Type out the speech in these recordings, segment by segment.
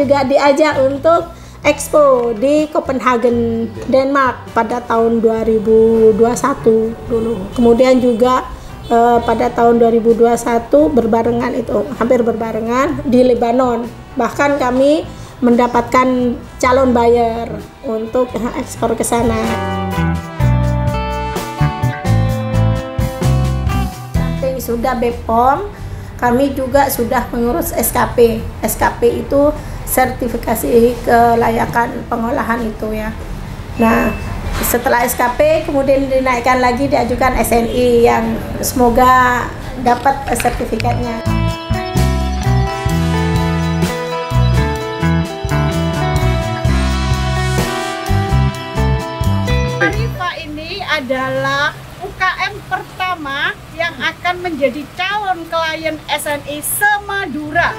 juga diajak untuk expo di Copenhagen, Denmark pada tahun 2021 dulu. Kemudian juga pada tahun 2021 berbarengan itu, hampir berbarengan di Lebanon. Bahkan kami mendapatkan calon buyer untuk ekspor ke sana. Nanti sudah BPOM, kami juga sudah mengurus SKP. SKP itu sertifikasi kelayakan pengolahan itu ya. Nah, setelah SKP kemudian dinaikkan lagi, diajukan SNI yang semoga dapat sertifikatnya. Arifa ini adalah UKM pertama yang akan menjadi calon klien SNI se-Madura.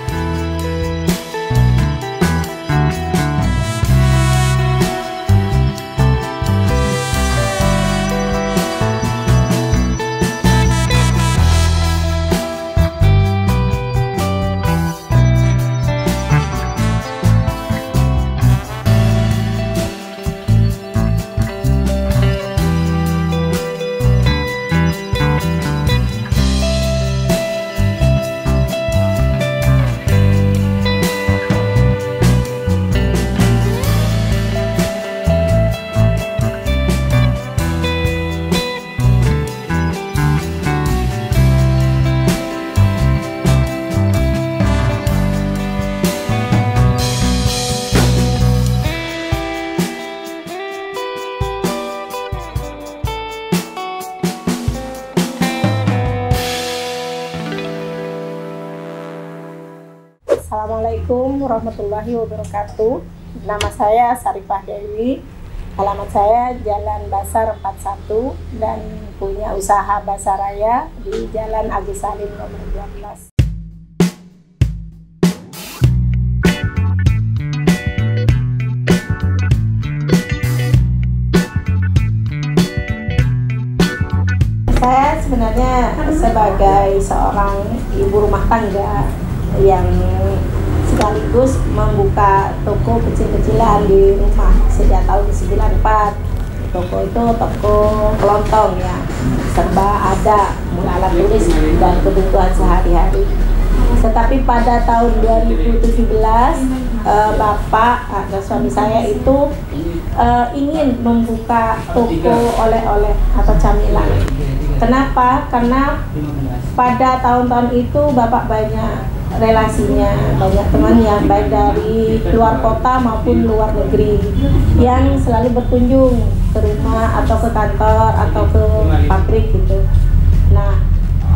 Assalamualaikum warahmatullahi wabarakatuh. Nama saya Sarifah Dewi. Alamat saya Jalan Basar 41 dan punya usaha Basaraya di Jalan Agus Salim nomor 12. Saya sebenarnya sebagai seorang ibu rumah tangga yang sekaligus membuka toko kecil-kecilan di rumah sejak tahun 94. Toko itu toko kelontong ya, serba ada, mulai alat tulis dan kebutuhan sehari-hari. Tetapi pada tahun 2017 Bapak atau suami saya itu ingin membuka toko oleh-oleh atau camilan. Kenapa? Karena pada tahun-tahun itu Bapak banyak relasinya, banyak teman yang baik dari luar kota maupun luar negeri yang selalu berkunjung ke rumah atau ke kantor atau ke pabrik gitu. Nah,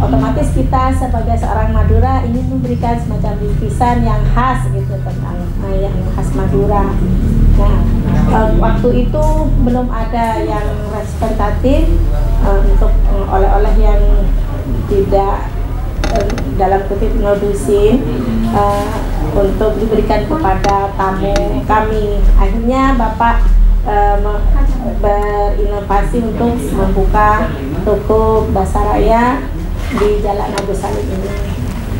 otomatis kita sebagai seorang Madura ingin memberikan semacam bingkisan yang khas gitu tentang yang khas Madura. Nah, waktu itu belum ada yang representatif untuk oleh-oleh yang tidak dalam kutip nodusin untuk diberikan kepada tamu kami. Akhirnya Bapak berinovasi untuk membuka toko Basaraya di Jalan Agus Salim ini,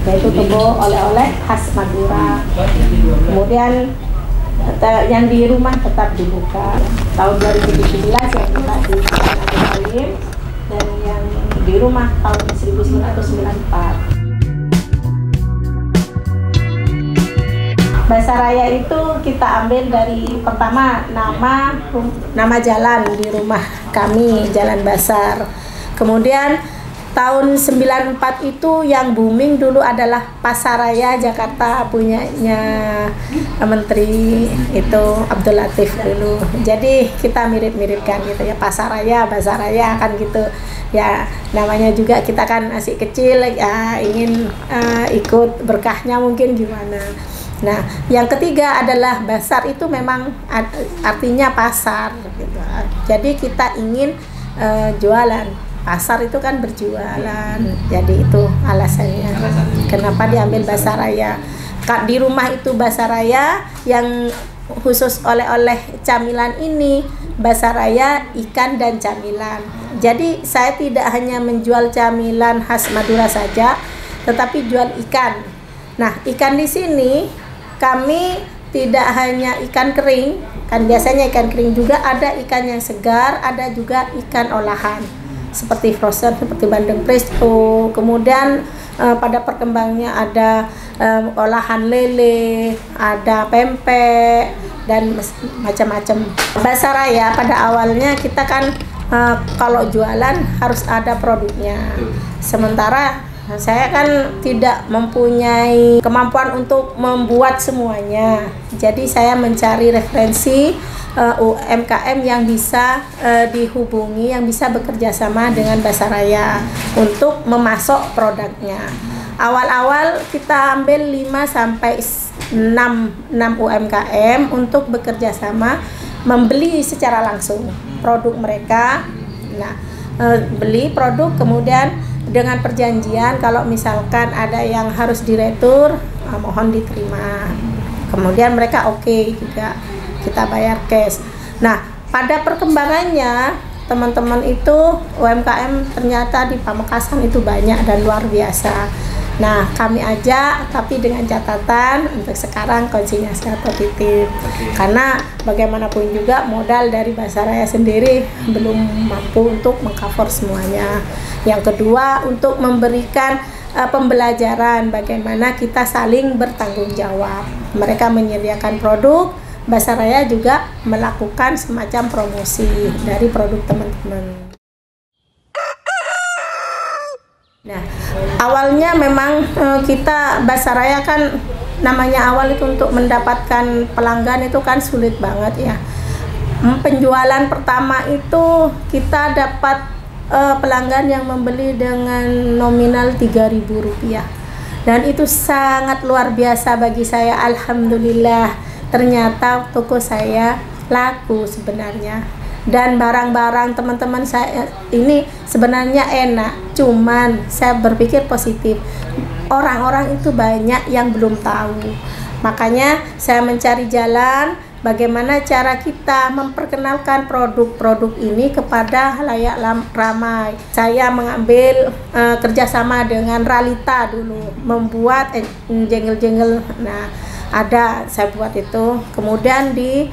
yaitu toko oleh-oleh khas Madura. Kemudian yang di rumah tetap dibuka tahun 2017 yang buka di Jalan Agus Salim, dan yang di rumah tahun 1994. Basaraya itu kita ambil dari pertama nama jalan di rumah kami, Jalan Basar. Kemudian tahun 94 itu yang booming dulu adalah Pasaraya Jakarta, punyanya Menteri itu Abdul Latif dulu. Jadi kita mirip-miripkan gitu ya, Pasaraya, Basaraya kan gitu. Ya namanya juga kita kan masih kecil ya, ingin ikut berkahnya mungkin gimana. Nah, yang ketiga adalah Basar, itu memang artinya pasar gitu. Jadi kita ingin jualan. Pasar itu kan berjualan. Jadi itu alasannya kenapa diambil Basaraya. Di rumah itu Basaraya, yang khusus oleh-oleh camilan ini Basaraya ikan dan camilan. Jadi saya tidak hanya menjual camilan khas Madura saja, tetapi jual ikan. Nah, ikan di sini kami tidak hanya ikan kering, kan biasanya ikan kering juga, ada ikan yang segar, ada juga ikan olahan seperti frozen, seperti bandeng presto. Kemudian pada perkembangannya ada olahan lele, ada pempek, dan macam-macam. Basaraya pada awalnya kita kan kalau jualan harus ada produknya. Sementara saya kan tidak mempunyai kemampuan untuk membuat semuanya. Jadi saya mencari referensi UMKM yang bisa dihubungi, yang bisa bekerja sama dengan Basaraya untuk memasok produknya. Awal-awal kita ambil 5 sampai 6 UMKM untuk bekerja sama membeli secara langsung produk mereka. Nah, beli produk, kemudian dengan perjanjian kalau misalkan ada yang harus diretur, mohon diterima. Kemudian mereka oke juga, kita bayar cash. Nah, pada perkembangannya teman-teman itu UMKM ternyata di Pamekasan itu banyak dan luar biasa. Nah, kami ajak, tapi dengan catatan untuk sekarang konsinyasi atau titip. Karena bagaimanapun juga modal dari Basaraya sendiri belum mampu untuk mengcover semuanya. Yang kedua, untuk memberikan pembelajaran bagaimana kita saling bertanggung jawab. Mereka menyediakan produk, Basaraya juga melakukan semacam promosi dari produk teman-teman. Nah, awalnya memang kita Basaraya kan namanya awal itu untuk mendapatkan pelanggan itu kan sulit banget ya. Penjualan pertama itu kita dapat pelanggan yang membeli dengan nominal Rp3.000, dan itu sangat luar biasa bagi saya. Alhamdulillah, ternyata toko saya laku sebenarnya. Dan barang-barang teman-teman saya ini sebenarnya enak, cuman saya berpikir positif. Orang-orang itu banyak yang belum tahu. Makanya saya mencari jalan bagaimana cara kita memperkenalkan produk-produk ini kepada halayak ramai. Saya mengambil kerjasama dengan Ralita dulu, membuat jingle-jingle. Nah, ada saya buat itu. Kemudian di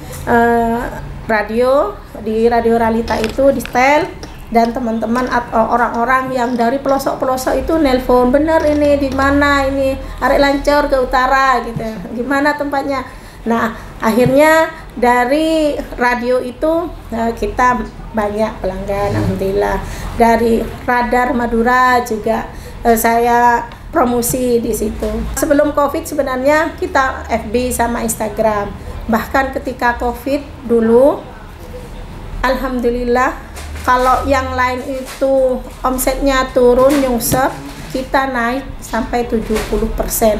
radio Ralita itu di setel, dan teman-teman atau orang-orang yang dari pelosok-pelosok itu nelpon, bener ini di mana, ini Arek Lancor ke utara gitu, gimana tempatnya. Nah, akhirnya dari radio itu kita banyak pelanggan, alhamdulillah. Dari Radar Madura juga saya promosi di situ. Sebelum Covid sebenarnya kita FB sama Instagram. Bahkan ketika Covid dulu, alhamdulillah, kalau yang lain itu omsetnya turun nyungsep, kita naik sampai 70%.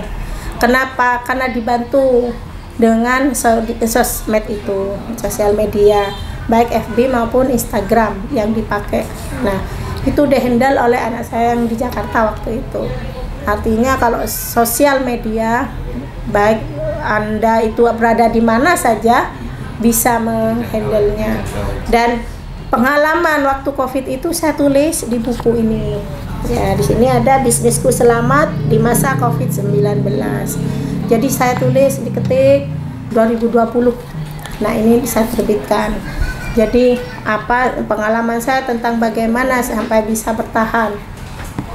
Kenapa? Karena dibantu dengan sosmed itu, sosial media, baik FB maupun Instagram yang dipakai. Nah, itu dihandle oleh anak saya yang di Jakarta waktu itu. Artinya kalau sosial media, baik Anda itu berada di mana saja bisa menghandle-nya. Dan pengalaman waktu Covid itu saya tulis di buku ini. Ya, di sini ada bisnisku selamat di masa Covid-19. Jadi saya tulis, diketik 2020. Nah, ini saya terbitkan. Jadi apa pengalaman saya tentang bagaimana sampai bisa bertahan.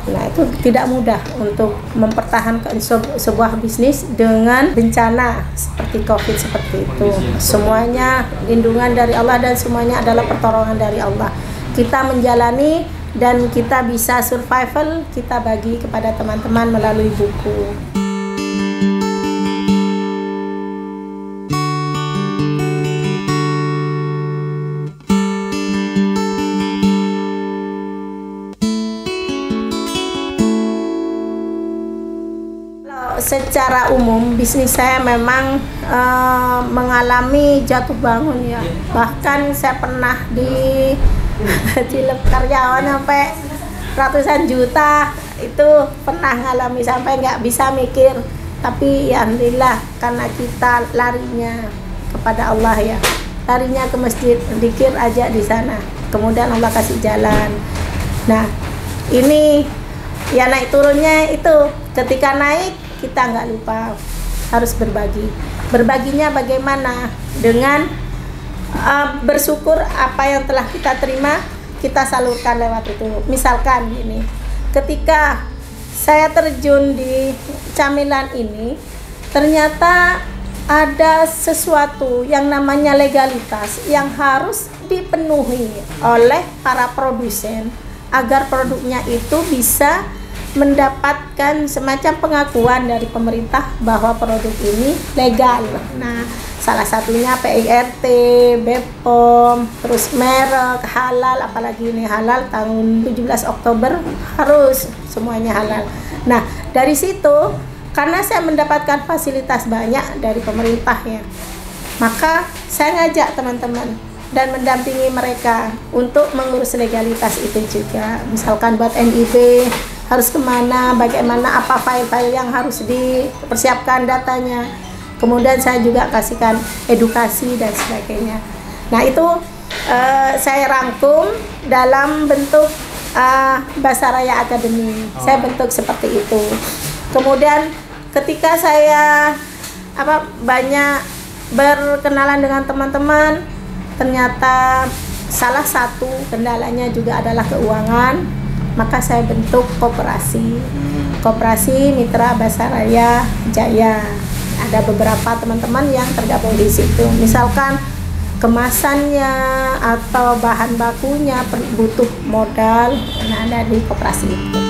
Nah, itu tidak mudah untuk mempertahankan sebuah bisnis dengan bencana seperti Covid seperti itu. Semuanya lindungan dari Allah dan semuanya adalah pertolongan dari Allah. Kita menjalani dan kita bisa survival, kita bagi kepada teman-teman melalui buku. Secara umum bisnis saya memang mengalami jatuh bangun ya. Bahkan saya pernah dilep karyawan sampai ratusan juta, itu pernah ngalami sampai nggak bisa mikir. Tapi ya alhamdulillah, karena kita larinya kepada Allah ya, larinya ke masjid, zikir aja di sana, kemudian Allah kasih jalan. Nah, ini ya naik turunnya itu, ketika naik kita nggak lupa harus berbagi. Berbaginya bagaimana? Dengan bersyukur apa yang telah kita terima, kita salurkan lewat itu. Misalkan ini, ketika saya terjun di camilan ini, ternyata ada sesuatu yang namanya legalitas yang harus dipenuhi oleh para produsen agar produknya itu bisa mendapatkan semacam pengakuan dari pemerintah bahwa produk ini legal. Nah, salah satunya PIRT, BPOM, terus merek, halal, apalagi ini halal tahun 17 Oktober harus semuanya halal. Nah, dari situ karena saya mendapatkan fasilitas banyak dari pemerintah ya, maka saya ngajak teman-teman dan mendampingi mereka untuk mengurus legalitas itu juga. Misalkan buat NIB harus kemana, bagaimana, apa file-file yang harus dipersiapkan datanya. Kemudian saya juga kasihkan edukasi dan sebagainya. Nah itu saya rangkum dalam bentuk Basaraya Academy. Saya bentuk seperti itu. Kemudian ketika saya banyak berkenalan dengan teman-teman, ternyata salah satu kendalanya juga adalah keuangan, maka saya bentuk koperasi Mitra Basaraya Jaya. Ada beberapa teman-teman yang tergabung di situ. Misalkan kemasannya atau bahan bakunya butuh modal, nah ada di koperasi itu.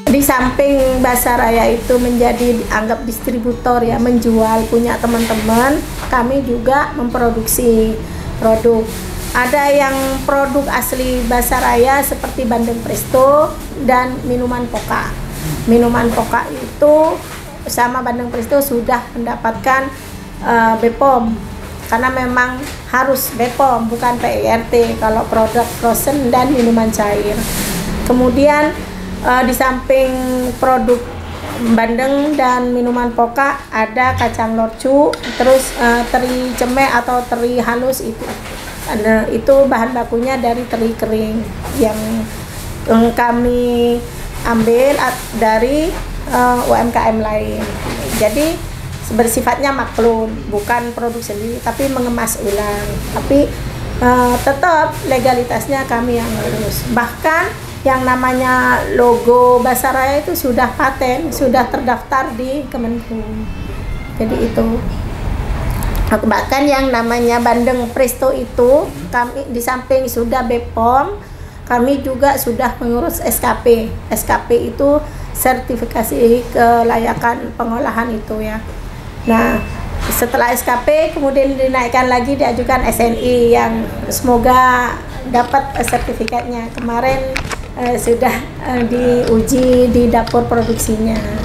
Di samping Basaraya itu menjadi dianggap distributor ya, menjual punya teman-teman, kami juga memproduksi produk. Ada yang produk asli Basaraya seperti Bandeng Presto dan minuman Poka. Minuman Poka itu sama Bandeng Presto sudah mendapatkan BPOM karena memang harus BPOM bukan PIRT kalau produk frozen dan minuman cair. Kemudian di samping produk bandeng dan minuman Poka ada kacang lorcu, terus teri ceme atau teri halus itu bahan bakunya dari teri kering yang kami ambil dari UMKM lain. Jadi bersifatnya maklun, bukan produk sendiri tapi mengemas ulang. Tapi tetap legalitasnya kami yang ngurus. Bahkan yang namanya logo Basaraya itu sudah paten, sudah terdaftar di Kemenhub. Jadi itu. Bahkan yang namanya Bandeng Presto itu kami di samping sudah BPOM, kami juga sudah mengurus SKP. SKP itu sertifikasi kelayakan pengolahan itu ya. Nah, setelah SKP kemudian dinaikkan lagi, diajukan SNI yang semoga dapat sertifikatnya. Kemarin sudah diuji di dapur produksinya.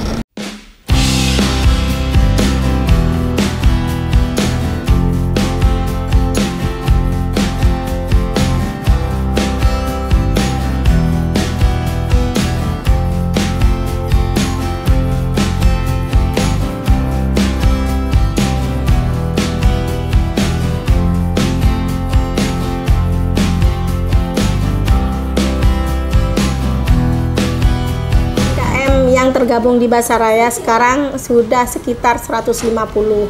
Yang tergabung di Basaraya sekarang sudah sekitar 150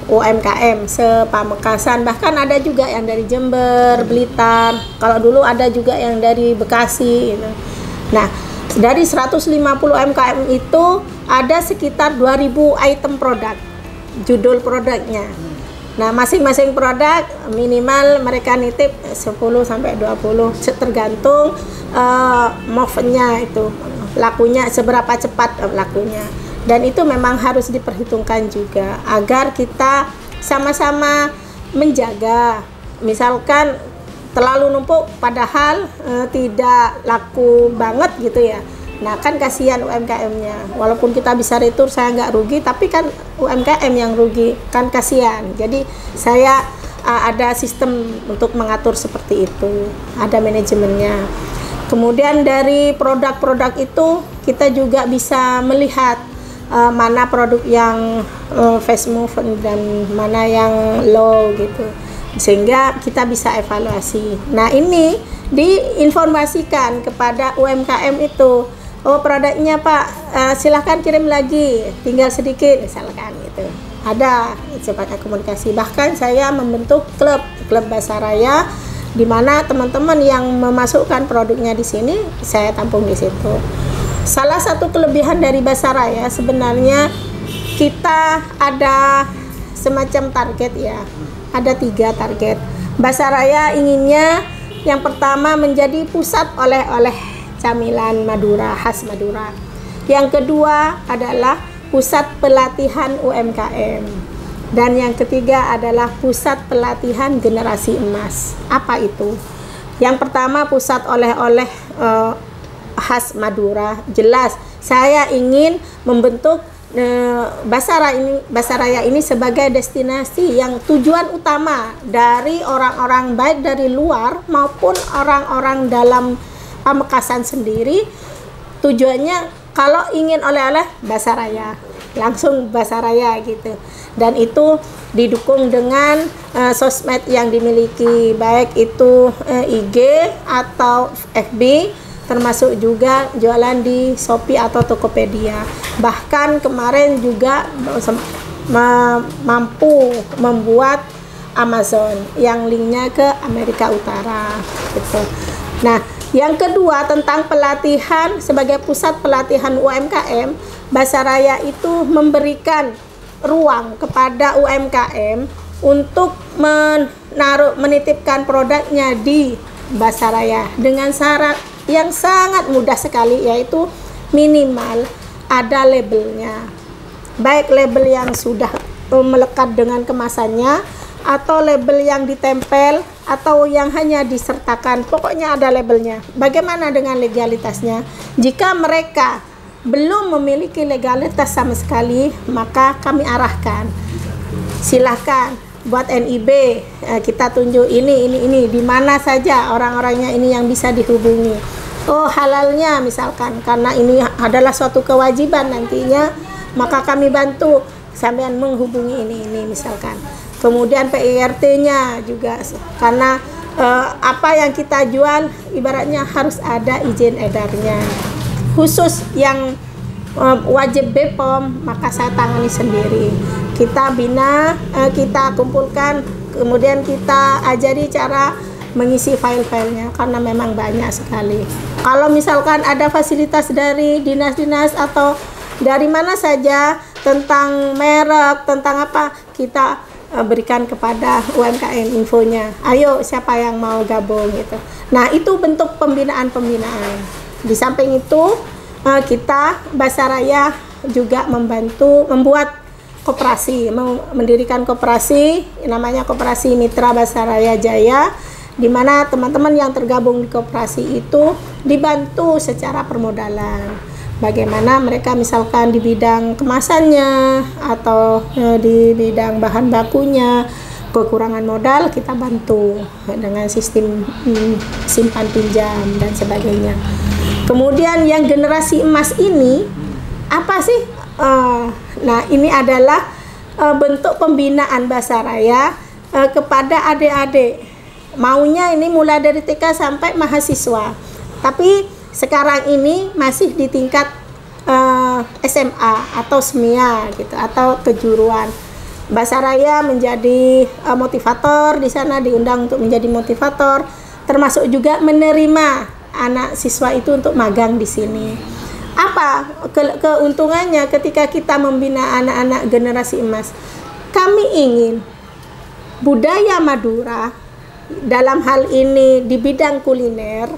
UMKM se-Pamekasan, bahkan ada juga yang dari Jember, Blitar, kalau dulu ada juga yang dari Bekasi gitu. Nah, dari 150 UMKM itu ada sekitar 2000 item produk, judul produknya. Nah, masing-masing produk minimal mereka nitip 10 sampai 20 tergantung move-nya itu, lakunya seberapa cepat lakunya. Dan itu memang harus diperhitungkan juga agar kita sama-sama menjaga. Misalkan terlalu numpuk padahal tidak laku banget gitu ya. Nah kan kasihan UMKM-nya, walaupun kita bisa retur saya nggak rugi, tapi kan UMKM yang rugi, kan kasihan. Jadi saya ada sistem untuk mengatur seperti itu, ada manajemennya. Kemudian dari produk-produk itu kita juga bisa melihat mana produk yang fast moving dan mana yang low gitu, sehingga kita bisa evaluasi. Nah, ini diinformasikan kepada UMKM itu, oh produknya Pak, silahkan kirim lagi, tinggal sedikit misalkan gitu. Ada sebagai komunikasi. Bahkan saya membentuk klub Basaraya, di mana teman-teman yang memasukkan produknya di sini saya tampung di situ. Salah satu kelebihan dari Basaraya sebenarnya kita ada semacam target ya. Ada 3 target. Basaraya inginnya yang pertama menjadi pusat oleh-oleh camilan Madura, khas Madura. Yang kedua adalah pusat pelatihan UMKM. Dan yang ketiga adalah pusat pelatihan generasi emas. Apa itu? Yang pertama pusat oleh-oleh khas Madura. Jelas saya ingin membentuk Basaraya ini sebagai destinasi yang tujuan utama dari orang-orang baik dari luar maupun orang-orang dalam Pamekasan sendiri. Tujuannya kalau ingin oleh-oleh Basaraya, langsung Basaraya gitu. Dan itu didukung dengan sosmed yang dimiliki, baik itu IG atau FB, termasuk juga jualan di Shopee atau Tokopedia. Bahkan kemarin juga mampu membuat Amazon yang linknya ke Amerika Utara gitu. Nah, yang kedua tentang pelatihan sebagai pusat pelatihan UMKM, Basaraya itu memberikan ruang kepada UMKM untuk menitipkan produknya di Basaraya dengan syarat yang sangat mudah sekali, yaitu minimal ada labelnya, baik label yang sudah melekat dengan kemasannya atau label yang ditempel atau yang hanya disertakan, pokoknya ada labelnya. Bagaimana dengan legalitasnya? Jika mereka belum memiliki legalitas sama sekali, maka kami arahkan, silahkan buat NIB, kita tunjuk ini di mana saja orang-orangnya ini yang bisa dihubungi. Oh, halalnya misalkan, karena ini adalah suatu kewajiban nantinya, maka kami bantu sampean menghubungi ini misalkan. Kemudian PIRT-nya juga, karena apa yang kita jual ibaratnya harus ada izin edarnya. Khusus yang wajib BPOM, maka saya tangani sendiri. Kita bina, kita kumpulkan, kemudian kita ajari cara mengisi file-filenya, karena memang banyak sekali. Kalau misalkan ada fasilitas dari dinas-dinas atau dari mana saja tentang merek, tentang apa, kita berikan kepada UMKM infonya. Ayo, siapa yang mau gabung gitu. Nah, itu bentuk pembinaan. Di samping itu, kita Basaraya juga membantu membuat koperasi, mendirikan koperasi, namanya Koperasi Mitra Basaraya Jaya, di mana teman-teman yang tergabung di koperasi itu dibantu secara permodalan. Bagaimana mereka misalkan di bidang kemasannya atau di bidang bahan bakunya, kekurangan modal kita bantu dengan sistem simpan pinjam dan sebagainya. Kemudian yang generasi emas ini apa sih? Nah, ini adalah bentuk pembinaan Basaraya kepada adik-adik. Maunya ini mulai dari TK sampai mahasiswa. Tapi sekarang ini masih di tingkat SMA atau SMIA gitu, atau kejuruan. Basaraya menjadi motivator di sana, diundang untuk menjadi motivator, termasuk juga menerima anak siswa itu untuk magang di sini. Apa keuntungannya ketika kita membina anak-anak generasi emas? Kami ingin budaya Madura dalam hal ini di bidang kuliner.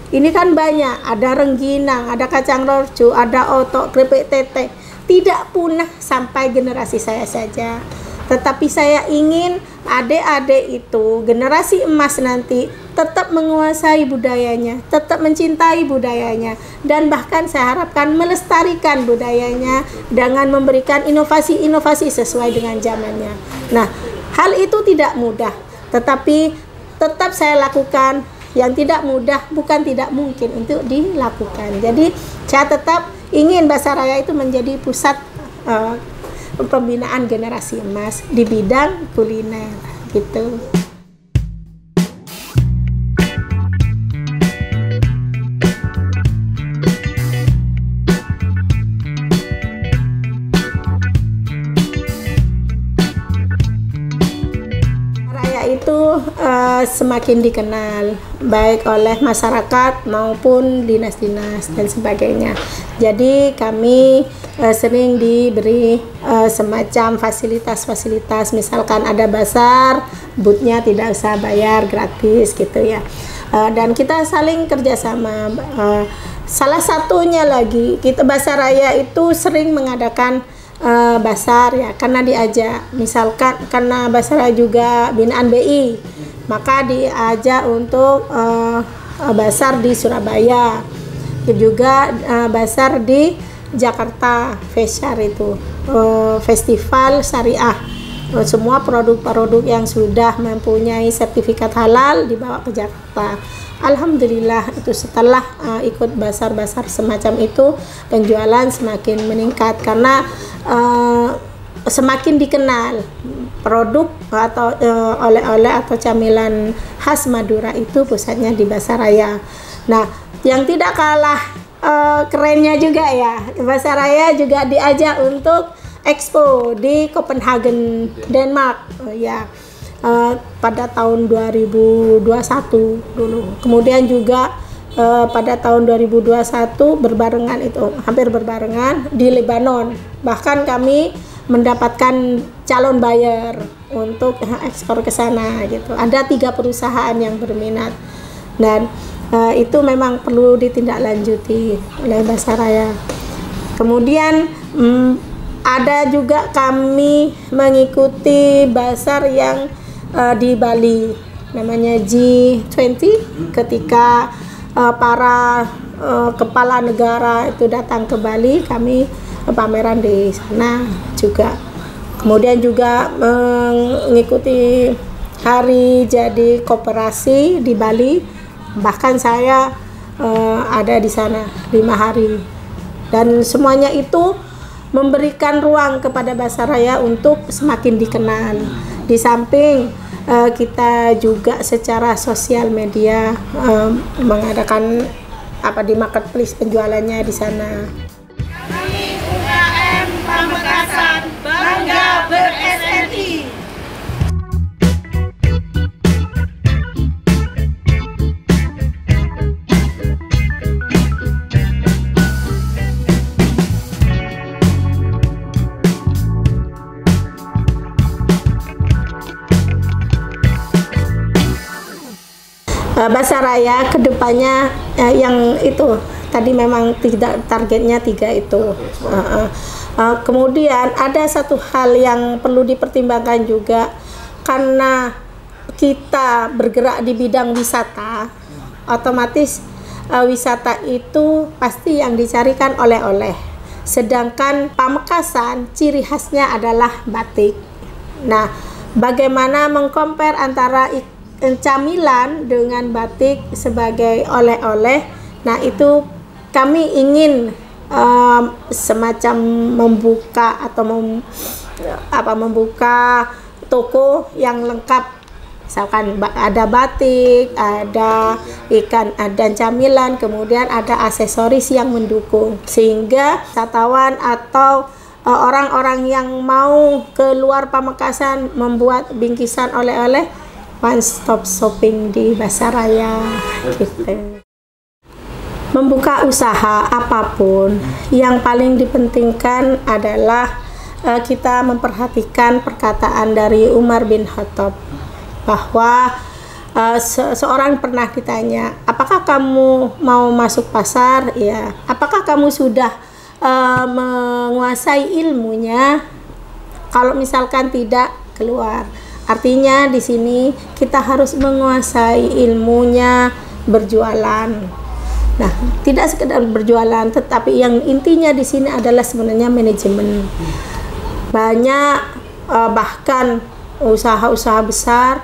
Ini kan banyak, ada rengginang, ada kacang rojo, ada otok, keripik tete. Tidak punah sampai generasi saya saja. Tetapi saya ingin adik-adik itu, generasi emas nanti, tetap menguasai budayanya, tetap mencintai budayanya. Dan bahkan saya harapkan melestarikan budayanya dengan memberikan inovasi-inovasi sesuai dengan zamannya. Nah, hal itu tidak mudah, tetapi tetap saya lakukan. Yang tidak mudah bukan tidak mungkin untuk dilakukan. Jadi saya tetap ingin Basaraya itu menjadi pusat pembinaan generasi emas di bidang kuliner gitu. Itu semakin dikenal baik oleh masyarakat maupun dinas-dinas dan sebagainya. Jadi kami sering diberi semacam fasilitas-fasilitas, misalkan ada bazar, boothnya tidak usah bayar, gratis gitu ya. Dan kita saling kerjasama. Salah satunya lagi, kita Bazar Raya itu sering mengadakan basar ya, karena diajak, misalkan karena Bazar Raya juga binaan BI, maka diajak untuk basar di Surabaya, juga basar di Jakarta, Fesyar itu festival syariah, semua produk-produk yang sudah mempunyai sertifikat halal dibawa ke Jakarta. Alhamdulillah itu setelah ikut basar-basar semacam itu, penjualan semakin meningkat karena semakin dikenal produk atau oleh-oleh atau camilan khas Madura itu pusatnya di Bazar Raya. Nah, yang tidak kalah kerennya juga ya, Bazar Raya juga diajak untuk expo di Copenhagen, Denmark ya. Pada tahun 2021 dulu. Kemudian juga pada tahun 2021 berbarengan itu, hampir berbarengan di Lebanon. Bahkan kami mendapatkan calon buyer untuk ekspor ke sana gitu. Ada 3 perusahaan yang berminat. Dan itu memang perlu ditindaklanjuti oleh Bazar Raya. Kemudian ada juga kami mengikuti bazar yang di Bali, namanya G20, ketika para kepala negara itu datang ke Bali, kami pameran di sana juga. Kemudian juga mengikuti hari jadi koperasi di Bali, bahkan saya ada di sana 5 hari, dan semuanya itu memberikan ruang kepada Bazar Raya untuk semakin dikenal. Di samping kita juga secara sosial media mengadakan di marketplace penjualannya di sana. Kami UKM Pamekasan bangga ber-SNI. Bazar Raya kedepannya yang itu tadi memang tidak, targetnya 3 itu. Kemudian ada satu hal yang perlu dipertimbangkan juga, karena kita bergerak di bidang wisata, otomatis wisata itu pasti yang dicarikan oleh-oleh. Sedangkan Pamekasan ciri khasnya adalah batik. Nah, bagaimana mengcompare antara camilan dengan batik sebagai oleh-oleh? Nah, itu kami ingin semacam membuka atau membuka toko yang lengkap. Misalkan ada batik, ada ikan, ada camilan, kemudian ada aksesoris yang mendukung, sehingga wisatawan atau orang-orang yang mau keluar Pamekasan membuat bingkisan oleh-oleh, one stop shopping di Bazar Raya gitu. Membuka usaha apapun, yang paling dipentingkan adalah kita memperhatikan perkataan dari Umar bin Khattab, bahwa seorang pernah ditanya, apakah kamu mau masuk pasar? Ya. Apakah kamu sudah menguasai ilmunya? Kalau misalkan tidak, keluar. Artinya di sini kita harus menguasai ilmunya berjualan. Nah, tidak sekedar berjualan, tetapi yang intinya di sini adalah sebenarnya manajemen. Banyak bahkan usaha-usaah besar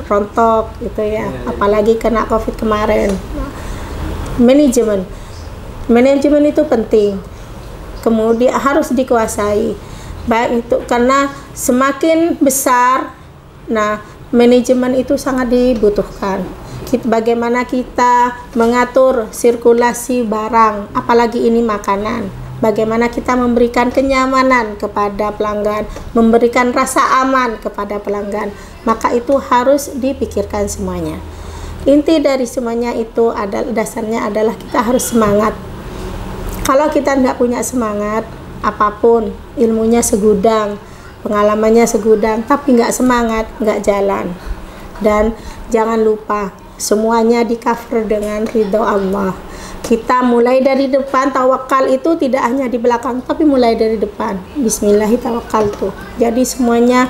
rontok gitu ya, apalagi kena COVID kemarin. Manajemen itu penting. kemudian harus dikuasai. Baik itu karena semakin besar, nah manajemen itu sangat dibutuhkan. Bagaimana kita mengatur sirkulasi barang, apalagi ini makanan. Bagaimana kita memberikan kenyamanan kepada pelanggan, memberikan rasa aman kepada pelanggan. Maka itu harus dipikirkan semuanya. Inti dari semuanya itu dasarnya adalah kita harus semangat. Kalau kita nggak punya semangat, apapun ilmunya segudang, pengalamannya segudang, tapi nggak semangat, nggak jalan. Dan jangan lupa semuanya di cover dengan ridho Allah. Kita mulai dari depan, tawakal itu tidak hanya di belakang, tapi mulai dari depan. Bismillahirrahmanirrahim. Jadi semuanya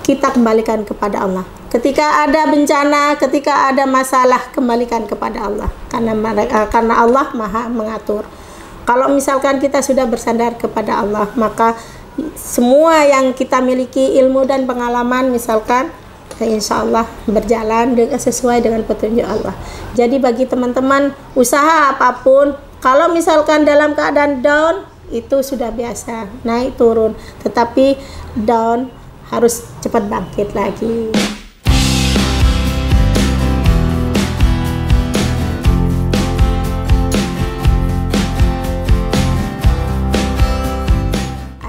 kita kembalikan kepada Allah. Ketika ada bencana, ketika ada masalah, kembalikan kepada Allah. Karena Allah Maha mengatur. Kalau misalkan kita sudah bersandar kepada Allah, maka semua yang kita miliki, ilmu dan pengalaman, misalkan insya Allah berjalan sesuai dengan petunjuk Allah. Jadi bagi teman-teman, usaha apapun, kalau misalkan dalam keadaan down, itu sudah biasa, naik turun. Tetapi down harus cepat bangkit lagi.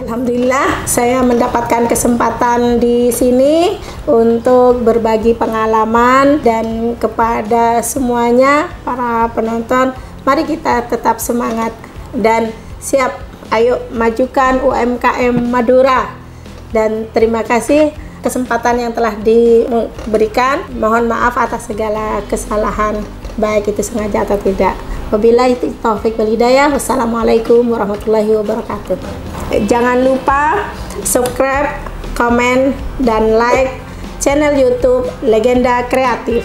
Alhamdulillah, saya mendapatkan kesempatan di sini untuk berbagi pengalaman, dan kepada semuanya para penonton, mari kita tetap semangat dan siap. Ayo majukan UMKM Madura. Dan terima kasih kesempatan yang telah diberikan. Mohon maaf atas segala kesalahan, baik itu sengaja atau tidak. Wabillahi taufiq wal hidayah. Wassalamualaikum warahmatullahi wabarakatuh. Jangan lupa subscribe, komen, dan like channel YouTube Legenda Kreatif.